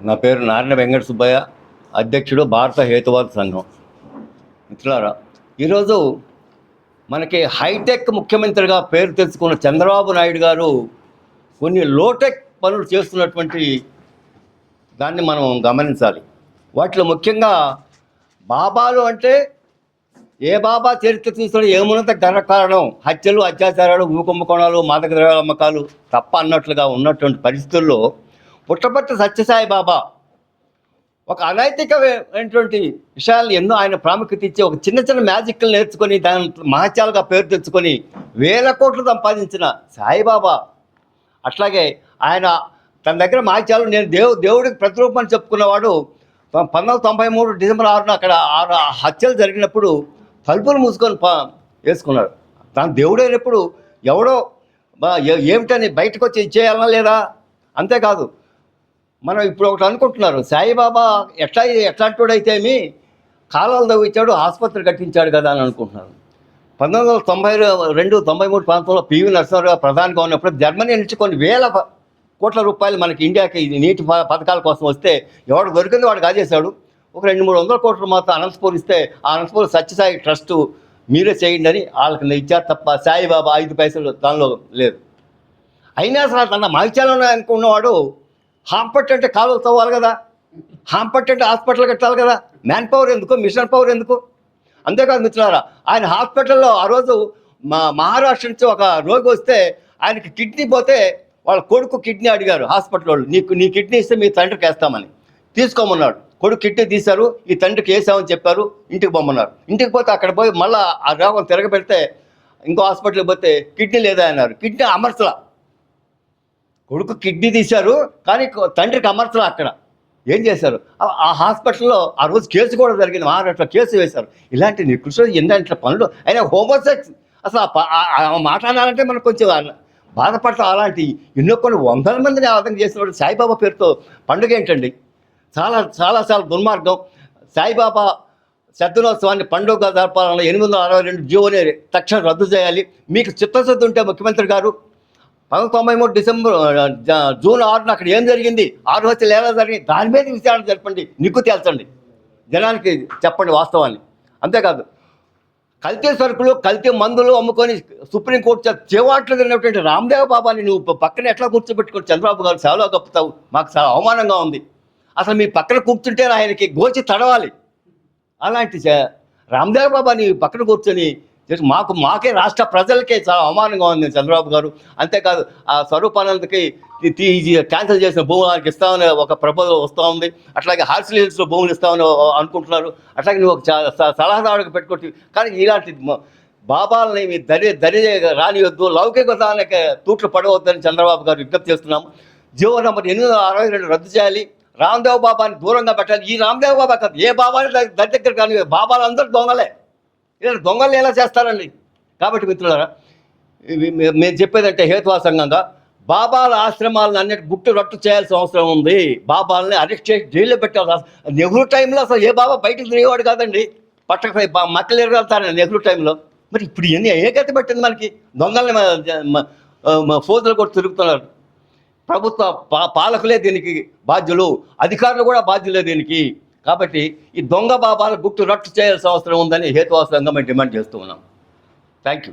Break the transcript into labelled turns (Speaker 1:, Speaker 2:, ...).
Speaker 1: నా పేరు నారాయణ వెంకట సుబ్బయ్య, అధ్యక్షుడు భారత హేతువాద సంఘం. మిత్రులారా, ఈరోజు మనకి హైటెక్ ముఖ్యమంత్రిగా పేరు తెచ్చుకున్న చంద్రబాబు నాయుడు గారు కొన్ని లోటెక్ పనులు చేస్తున్నటువంటి దాన్ని మనం గమనించాలి. వాటిలో ముఖ్యంగా బాబాలు అంటే ఏ బాబా చరిత్ర చూసిన ఏమున్నంత కారణం హత్యలు, అత్యాచారాలు, భూకుంభకోణాలు, మాదక ద్రవ్యాల అమ్మకాలు తప్ప అన్నట్లుగా ఉన్నటువంటి పరిస్థితుల్లో పుట్టపర్తి సత్యసాయి బాబా ఒక అనైతికమైనటువంటి విషయాలను ఎన్నో ఆయన ప్రాముఖ్యత ఇచ్చి ఒక చిన్న చిన్న మ్యాజిక్లు నేర్చుకొని దాని మహత్యాలుగా పేరు తెచ్చుకొని 1000 కోట్లు సంపాదించిన సాయిబాబా. అట్లాగే ఆయన తన దగ్గర మహత్యాలు నేను దేవుడికి ప్రతిరూపమని చెప్పుకున్నవాడు 1993 డిసెంబర్ 6న అక్కడ 6 హత్యలు జరిగినప్పుడు తలుపులు మూసుకొని వేసుకున్నాడు. తను దేవుడైనప్పుడు ఎవడో ఏమిటని బయటకు వచ్చి ఇచ్చేయాలన్నా లేదా? అంతేకాదు, మనం ఇప్పుడు ఒకటి అనుకుంటున్నారు, సాయిబాబా ఎట్లాంటివాడైతే ఏమి కాలాలు తవ్వించాడు, ఆసుపత్రి కట్టించాడు కదా అని అనుకుంటున్నారు. 1992-93 ప్రాంతంలో పివి నరసింహారావు ప్రధానిగా ఉన్నప్పుడు జర్మనీ నుంచి కొన్ని 1000 కోట్ల రూపాయలు మనకి ఇండియాకి నీటి పథకాల కోసం వస్తే ఎవడు దొరికింది వాడు కాజేశాడు. ఒక 200-300 కోట్లు మాత్రం అనంతపూర్ ఇస్తే ఆ అనంతపూర్ సత్యసాయి ట్రస్ట్ మీరే చేయండి అని వాళ్ళకి ఇచ్చారు తప్ప సాయిబాబా 5 పైసలు దానిలో లేదు. అయినా అసలు తన మహిత్యాలను అనుకున్నవాడు హాంపట్ అంటే కాలువలు తవ్వాలి కదా, హాంపట్ అంటే హాస్పిటల్ కట్టాలి కదా, మ్యాన్ పవర్ ఎందుకు, మిషన్ పవర్ ఎందుకు? అంతేకాదు మిత్రులారా, ఆయన హాస్పిటల్లో ఆ రోజు మహారాష్ట్ర నుంచి ఒక రోగి వస్తే ఆయనకి కిడ్నీ పోతే వాళ్ళ కొడుకు కిడ్నీ అడిగారు హాస్పిటల్ వాళ్ళు, నీ కిడ్నీ ఇస్తే మీ తండ్రికి వేస్తామని. తీసుకోమన్నాడు. కొడుకు కిడ్నీ తీశారు, ఈ తండ్రికి వేసామని చెప్పారు, ఇంటికి పోమన్నారు. ఇంటికి పోతే అక్కడ పోయి మళ్ళీ ఆ రోగం తిరగబెడితే ఇంకో హాస్పిటల్కి పోతే కిడ్నీ లేదా అన్నారు. కిడ్నీ అమర్చలా. కొడుకు కిడ్నీ తీశారు కానీ తండ్రికి అమర్చలా. అక్కడ ఏం చేశారు? ఆ హాస్పిటల్లో ఆ రోజు కేసు కూడా జరిగింది, మహారాష్ట్ర కేసు వేశారు. ఇలాంటి నికృష్ట ఎన్నైనా పనులు. అయినా హోమోసెక్స్ అసలు మాట అనాలంటే మనకు కొంచెం బాధపడతాం. అలాంటి ఎన్నో కొన్ని 100 మందిని అర్థం చేసినప్పుడు సాయిబాబా పేరుతో పండుగ ఏంటండి? చాలా చాలా చాలా దుర్మార్గం. సాయిబాబా శతదినోత్సవాన్ని పండుగగా జరపాలన్న 862 జీవోని తక్షణం రద్దు చేయాలి. మీకు చిత్తశుద్ధి ఉంటే ముఖ్యమంత్రి గారు 1993 జూన్ 6న అక్కడ ఏం జరిగింది, 6 హత్యలు ఎలా జరిగింది, దాని మీద విచారణ జరపండి, నిగ్గు తేల్చండి, జనానికి చెప్పండి వాస్తవాన్ని. అంతేకాదు, కల్తీ సరుకులు, కల్తీ మందులు అమ్ముకొని సుప్రీంకోర్టు చేవాట్లు తిన్నటువంటి రామ్దేవ్ బాబాని నువ్వు పక్కన ఎట్లా కూర్చోబెట్టుకొని చంద్రబాబు గారు సేవలో కప్పుతావు? మాకు చాలా అవమానంగా ఉంది. అసలు మీ పక్కన కూర్చుంటే ఆయనకి గోచి తడవాలి. అలాంటి రామ్దేవ్ బాబాని పక్కన కూర్చొని మాకే రాష్ట్ర ప్రజలకే చాలా అవమానంగా ఉంది చంద్రబాబు గారు. అంతేకాదు, ఆ స్వరూపానందకి క్యాన్సిల్ చేసిన భూములకి ఇస్తామని ఒక ప్రపోజల్ వస్తూ ఉంది. అట్లాగే హార్సిల్ హిల్స్లో భూములు ఇస్తామని అనుకుంటున్నారు. అట్లాగే నువ్వు ఒక సలహాదారుడికి పెట్టుకోవచ్చు. కానీ ఇలాంటి బాబాలని మీ దరి రానివద్దు, లౌకికతానికి తూట్లు పడవద్దని చంద్రబాబు గారు విజ్ఞప్తి చేస్తున్నాము. జీవో నెంబర్ 862 రద్దు చేయాలి. రామ్దేవ్ బాబాని దూరంగా పెట్టాలి. ఈ రామ్దేవ్ బాబా కాదు, ఏ బాబాని దగ్గర కానీ బాబాలు అందరూ దొంగలే. ఇలా దొంగలు ఎలా చేస్తారండి? కాబట్టి మిత్రులారా, మేము చెప్పేదంటే హేతువాద సంఘంగా బాబాల ఆశ్రమాలను అన్నిటి గుట్టు రట్టు చేయాల్సిన అవసరం ఉంది. బాబాలని అరెస్ట్ చేసి జైల్లో పెట్టాలి. నెహ్రూ టైంలో అసలు ఏ బాబా బయటకు తిరిగేవాడు కాదండి. పట్టకపోయి మక్కలు ఎరగలుగుతారు నెహ్రూ టైంలో. మరి ఇప్పుడు ఎన్ని ఏ గతి పట్టింది మనకి? దొంగల్ని ఫోజులు కూడా తిరుగుతున్నారు. ప్రభుత్వ పాలకులే దీనికి బాధ్యులు, అధికారులు కూడా బాధ్యులే దీనికి. కాబట్టి ఈ దొంగ బాబాల గుట్టు రట్టు చేయాల్సిన అవసరం ఉందని హేతువాద సంఘం డిమాండ్ చేస్తూ ఉన్నాం. Thank you.